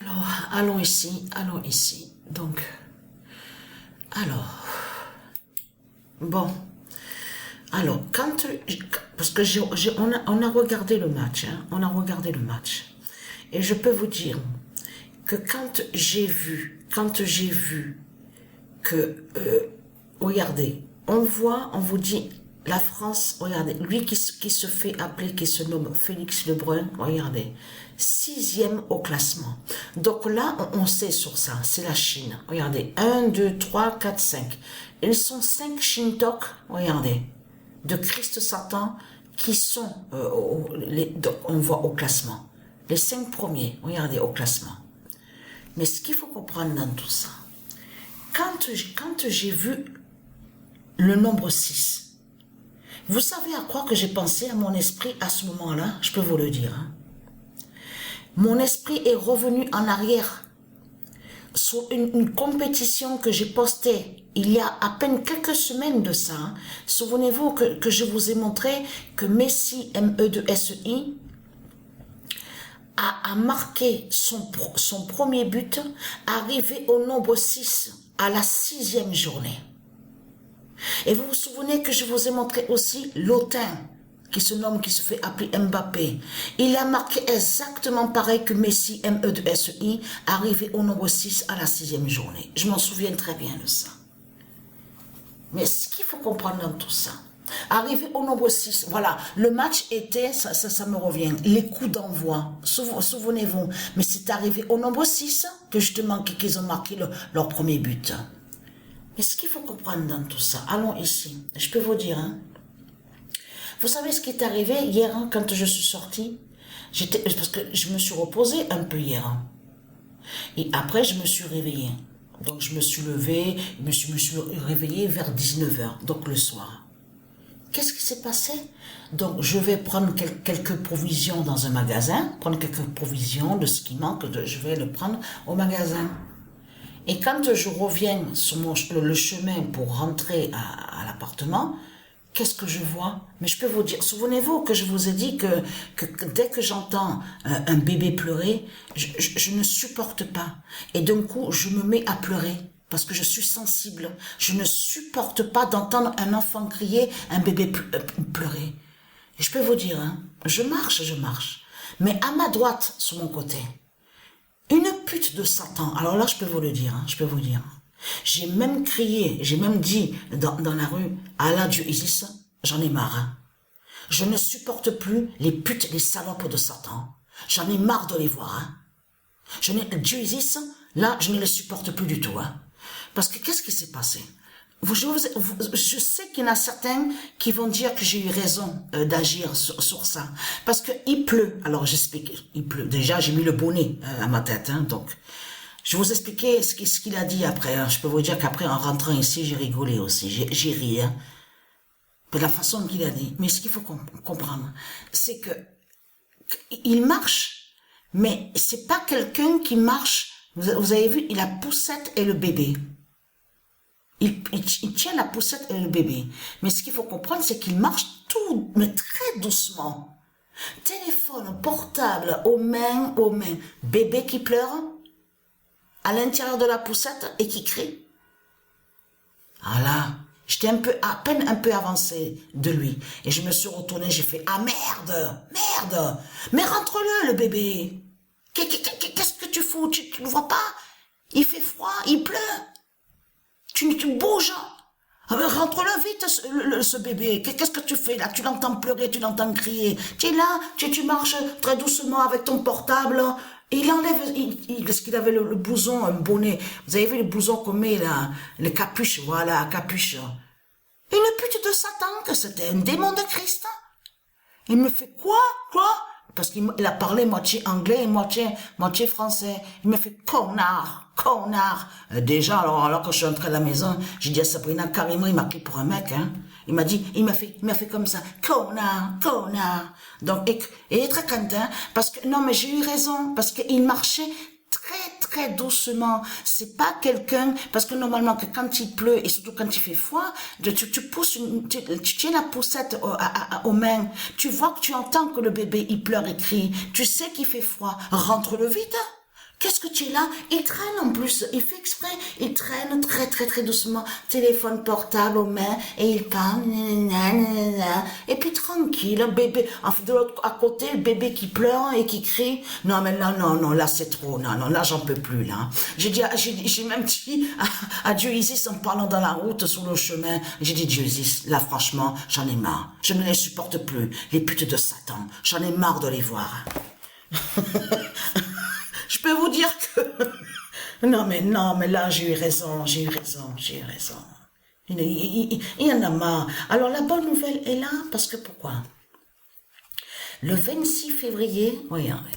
Alors, allons ici, allons ici. Donc, alors, bon, alors, parce que on a regardé le match, hein, on a regardé le match. Et je peux vous dire que quand j'ai vu que, regardez, on vous dit, la France, regardez, lui qui se fait appeler, qui se nomme Félix Lebrun, regardez, sixième au classement. Donc là, on sait sur ça, c'est la Chine. Regardez, un, 2, 3, 4, 5. Ils sont 5 Shintok, regardez, de Christ Satan, qui sont, donc on voit au classement. Les 5 premiers, regardez, au classement. Mais ce qu'il faut comprendre dans tout ça, quand j'ai vu le nombre 6, vous savez à quoi que j'ai pensé à mon esprit à ce moment-là? Je peux vous le dire. Hein. Mon esprit est revenu en arrière sur une compétition que j'ai postée il y a à peine quelques semaines de ça. Hein. Souvenez-vous que je vous ai montré que Messi, M-E-2-S-I, a marqué son premier but, arrivé au nombre 6 à la 6e journée. Et vous vous souvenez que je vous ai montré aussi l'Autin, qui se fait appeler Mbappé. Il a marqué exactement pareil que Messi, M-E-2-S-I, arrivé au nombre 6 à la 6e journée. Je m'en souviens très bien de ça. Mais ce qu'il faut comprendre dans tout ça, arrivé au nombre 6, voilà, le match était, ça me revient, les coups d'envoi, souvenez-vous, mais c'est arrivé au nombre 6 que justement qu'ils ont marqué leur premier but. Mais ce qu'il faut comprendre dans tout ça, allons ici, je peux vous dire, hein, vous savez ce qui est arrivé hier, hein, quand je suis sortie, parce que je me suis reposée un peu hier, hein, et après je me suis réveillée. Donc je me suis levée, je me suis réveillée vers 19h, donc le soir. Qu'est-ce qui s'est passé? Donc je vais prendre quelques provisions dans un magasin, prendre quelques provisions de ce qui manque, je vais le prendre au magasin. Et quand je reviens sur le chemin pour rentrer à l'appartement, qu'est-ce que je vois? Mais je peux vous dire, souvenez-vous que je vous ai dit que dès que j'entends un bébé pleurer, je ne supporte pas. Et d'un coup, je me mets à pleurer parce que je suis sensible. Je ne supporte pas d'entendre un enfant crier, un bébé pleurer. Et je peux vous dire, hein, je marche. Mais à ma droite, sur mon côté, une pute de Satan. Alors là, je peux vous le dire, hein, je peux vous dire. J'ai même crié, j'ai même dit dans la rue, Allah Dieu Isis, j'en ai marre. Hein. Je ne supporte plus les putes, les salopes de Satan. J'en ai marre de les voir. Hein. Dieu Isis, là, je ne les supporte plus du tout. Hein. Parce que qu'est-ce qui s'est passé? Je sais qu'il y en a certains qui vont dire que j'ai eu raison d'agir sur ça. Parce que il pleut. Alors j'explique, il pleut. Déjà, j'ai mis le bonnet à ma tête. Hein, donc, je vais vous expliquer ce qu'il a dit après. Hein. Je peux vous dire qu'après, en rentrant ici, j'ai rigolé aussi. J'ai ri. Hein, de la façon qu'il a dit. Mais ce qu'il faut comprendre, c'est que il marche, mais c'est pas quelqu'un qui marche. Vous avez vu, il a poussette et le bébé. Il tient la poussette et le bébé. Mais ce qu'il faut comprendre, c'est qu'il marche tout, mais très doucement. Téléphone portable aux mains. Bébé qui pleure à l'intérieur de la poussette et qui crie. Voilà. J'étais à peine un peu avancé de lui. Et je me suis retourné, j'ai fait, ah merde. Mais rentre-le, le bébé. Qu'est-ce que tu fous? Tu ne vois pas? Il fait froid, il pleut. Tu bouges. Ah ben rentre-le vite, ce bébé. Qu'est-ce que tu fais là? Tu l'entends pleurer, tu l'entends crier. Tu es là, tu marches très doucement avec ton portable. Et il enlève, parce qu'il avait le blouson, un bonnet. Vous avez vu le blouson qu'on met là, les capuches, voilà, capuche. Une pute de Satan, que c'était un démon de Christ. Il me fait quoi? Parce qu'il a parlé moitié anglais et moitié français. Il me fait connard. Déjà, alors que je suis entré à la maison, j'ai dit à Sabrina, carrément, il m'a pris pour un mec, hein. Il m'a fait comme ça, connard. Donc, et il est très content, parce que, non, mais j'ai eu raison, parce qu'il marchait très doucement. C'est pas quelqu'un, parce que normalement, que quand il pleut, et surtout quand il fait froid, tu pousses tu tiens la poussette aux mains, tu vois que tu entends que le bébé, il pleure et crie, tu sais qu'il fait froid, rentre-le vite. Qu'est-ce que tu es là? Il traîne en plus, il fait exprès, il traîne très très très doucement, téléphone portable aux mains, et il parle, et puis tranquille, un bébé, de l'autre à côté, le bébé qui pleure et qui crie. Non mais là, non, non, là c'est trop, non, non, là j'en peux plus, là. J'ai même dit à Dieu Isis en parlant dans la route, sur le chemin, j'ai dit Dieu Isis, là franchement, j'en ai marre, je ne les supporte plus, les putes de Satan, j'en ai marre de les voir. Je peux vous dire que... non, mais là, j'ai eu raison. Il y en a marre. Alors, la bonne nouvelle est là, parce que pourquoi? Le 26 février, regardez.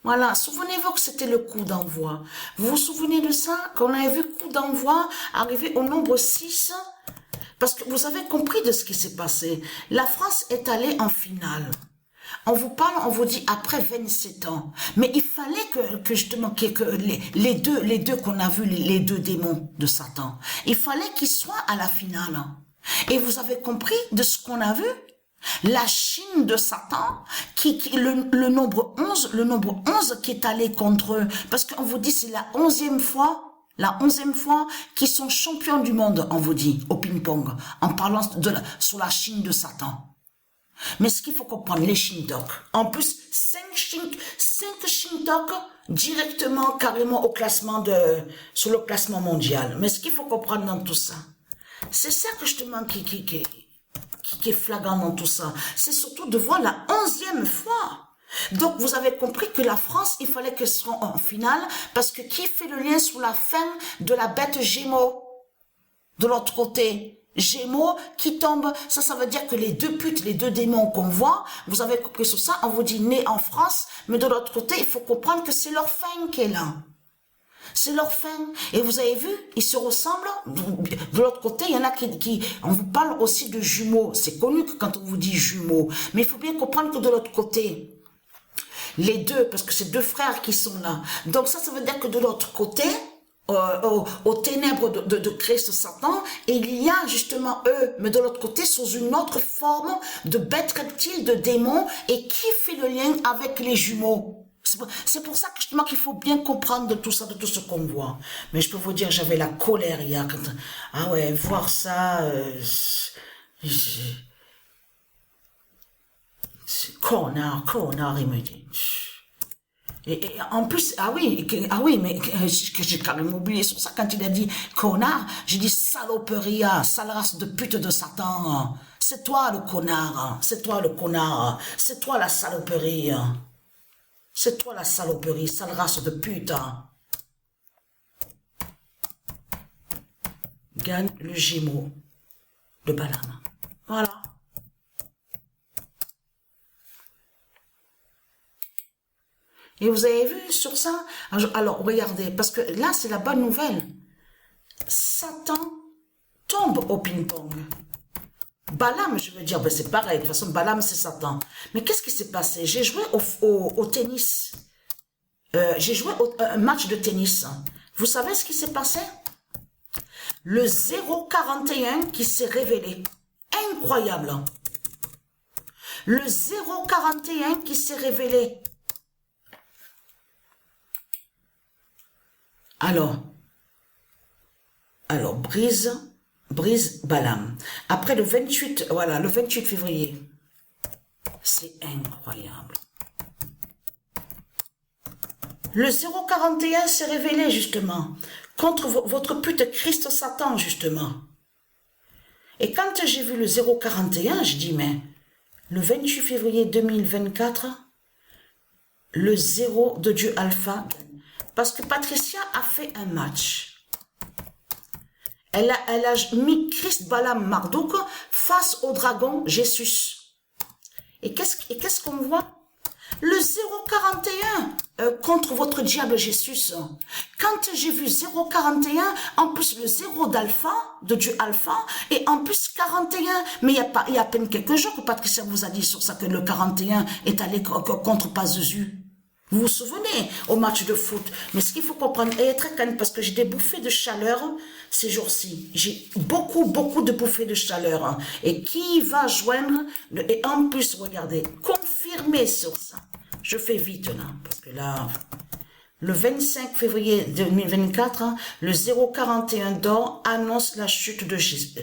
Voilà, souvenez-vous que c'était le coup d'envoi. Vous vous souvenez de ça? Qu'on avait vu coup d'envoi arriver au nombre 6? Parce que vous avez compris de ce qui s'est passé. La France est allée en finale. On vous parle, on vous dit après 27 ans. Mais il fallait que justement, que les deux qu'on a vus, les deux démons de Satan, il fallait qu'ils soient à la finale. Et vous avez compris de ce qu'on a vu? La Chine de Satan, le nombre 11 qui est allé contre eux. Parce qu'on vous dit c'est la 11e fois qu'ils sont champions du monde, on vous dit, au ping-pong, en parlant sur la Chine de Satan. Mais ce qu'il faut comprendre, les Shintok. En plus, 5 Shintok directement, carrément au classement sur le classement mondial. Mais ce qu'il faut comprendre dans tout ça, c'est ça que justement qui est flagrant dans tout ça. C'est surtout de voir la 11e fois. Donc, vous avez compris que la France, il fallait qu'elle soit en finale, parce que qui fait le lien sur la fin de la bête Gémeaux? De l'autre côté. Gémeaux qui tombe, ça veut dire que les deux putes, les deux démons qu'on voit, vous avez compris sur ça, on vous dit né en France, mais de l'autre côté, il faut comprendre que c'est leur fin qui est là. C'est leur fin. Et vous avez vu, ils se ressemblent. De l'autre côté, il y en a on vous parle aussi de jumeaux. C'est connu que quand on vous dit jumeaux. Mais il faut bien comprendre que de l'autre côté, les deux, parce que c'est deux frères qui sont là. Donc ça veut dire que de l'autre côté, aux ténèbres de Christ Satan, et il y a justement eux, mais de l'autre côté, sous une autre forme de bête reptile, de démon, et qui fait le lien avec les jumeaux. C'est pour ça que justement qu'il faut bien comprendre de tout ça, de tout ce qu'on voit. Mais je peux vous dire, j'avais la colère hier. Ah ouais, voir ça, connard, il me dit. Et en plus, ah oui, mais j'ai quand même oublié sur ça quand il a dit connard, j'ai dit saloperie, sale race de pute de Satan. C'est toi le connard, c'est toi le connard, c'est toi la saloperie. C'est toi la saloperie, sale race de pute. Gagne le Gémeaux de Balaam. Voilà. Et vous avez vu sur ça? Alors, regardez, parce que là, c'est la bonne nouvelle. Satan tombe au ping-pong. Balaam, je veux dire, ben c'est pareil. De toute façon, Balaam, c'est Satan. Mais qu'est-ce qui s'est passé? J'ai joué au tennis. J'ai joué un match de tennis. Vous savez ce qui s'est passé? Le 0,41 qui s'est révélé. Incroyable. Le 0,41 qui s'est révélé. Alors, brise Balaam. Après le 28, voilà, le 28 février. C'est incroyable. Le 041 s'est révélé, justement, contre votre pute Christ Satan, justement. Et quand j'ai vu le 041, je dis, mais le 28 février 2024, le 0 de Dieu Alpha, parce que Patricia a fait un match. Elle a mis Christ Balaam Marduk face au dragon Jésus. Et qu'est-ce qu'on voit? Le 041 contre votre diable Jésus. Quand j'ai vu 041, en plus le 0 d'Alpha, de Dieu Alpha, et en plus 41, mais il y a à peine quelques jours que Patricia vous a dit sur ça que le 41 est allé contre Pazuzu. Vous vous souvenez au match de foot? Mais ce qu'il faut comprendre, et être calme, parce que j'ai des bouffées de chaleur ces jours-ci. J'ai beaucoup de bouffées de chaleur. Hein. Et qui va joindre, et en plus, regardez, confirmer sur ça. Je fais vite là, parce que là, Le 25 février 2024, le 041 d'or annonce la chute de Jésus.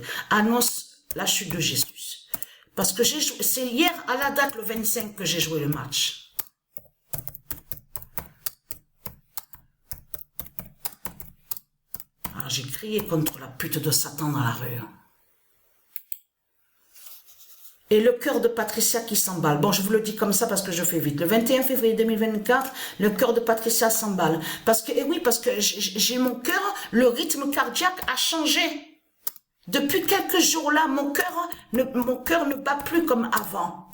Parce que c'est hier à la date, le 25, que j'ai joué le match. Alors j'ai crié contre la pute de Satan dans la rue. Et le cœur de Patricia qui s'emballe. Bon, je vous le dis comme ça parce que je fais vite. Le 21 février 2024, le cœur de Patricia s'emballe. Parce que, et oui, parce que j'ai mon cœur, le rythme cardiaque a changé. Depuis quelques jours là, mon cœur ne bat plus comme avant.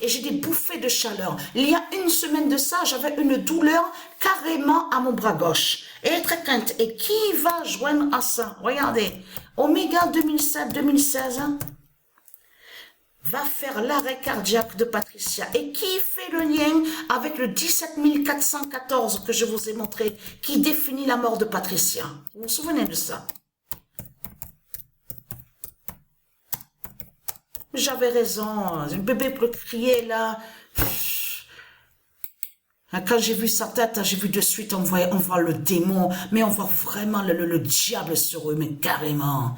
Et j'ai des bouffées de chaleur. Il y a une semaine de ça, j'avais une douleur carrément à mon bras gauche. Et très quinte. Et qui va joindre à ça? Regardez. Oméga 2007-2016. Va faire l'arrêt cardiaque de Patricia. Et qui fait le lien avec le 17 414 que je vous ai montré, qui définit la mort de Patricia? Vous vous souvenez de ça? J'avais raison. Le bébé peut crier là. Quand j'ai vu sa tête, j'ai vu de suite, on voit le démon, mais on voit vraiment le diable sur eux, mais carrément.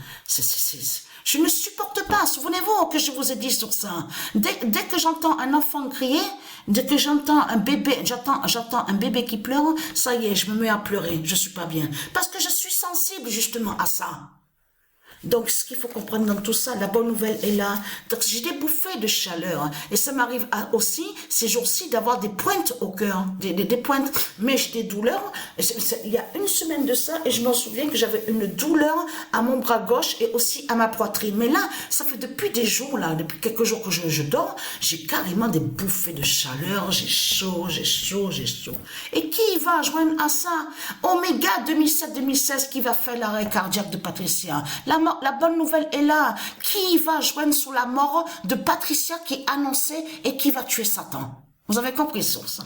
Je ne supporte pas, souvenez-vous que je vous ai dit sur ça. Dès que j'entends un enfant crier, dès que j'entends un bébé, j'entends un bébé qui pleure, ça y est, je me mets à pleurer, je suis pas bien. Parce que je suis sensible justement à ça. Donc, ce qu'il faut comprendre dans tout ça, la bonne nouvelle est là. Donc, j'ai des bouffées de chaleur. Et ça m'arrive aussi, ces jours-ci, d'avoir des pointes au cœur. Des pointes, mais j'ai des douleurs. Il y a une semaine de ça, et je m'en souviens que j'avais une douleur à mon bras gauche et aussi à ma poitrine. Mais là, ça fait depuis des jours, là, depuis quelques jours que je dors, j'ai carrément des bouffées de chaleur. J'ai chaud. Et qui va joindre à ça? Oméga 2007-2016 qui va faire l'arrêt cardiaque de Patricia. La bonne nouvelle est là. Qui va joindre sous la mort de Patricia qui est annoncée et qui va tuer Satan? Vous avez compris sur ça?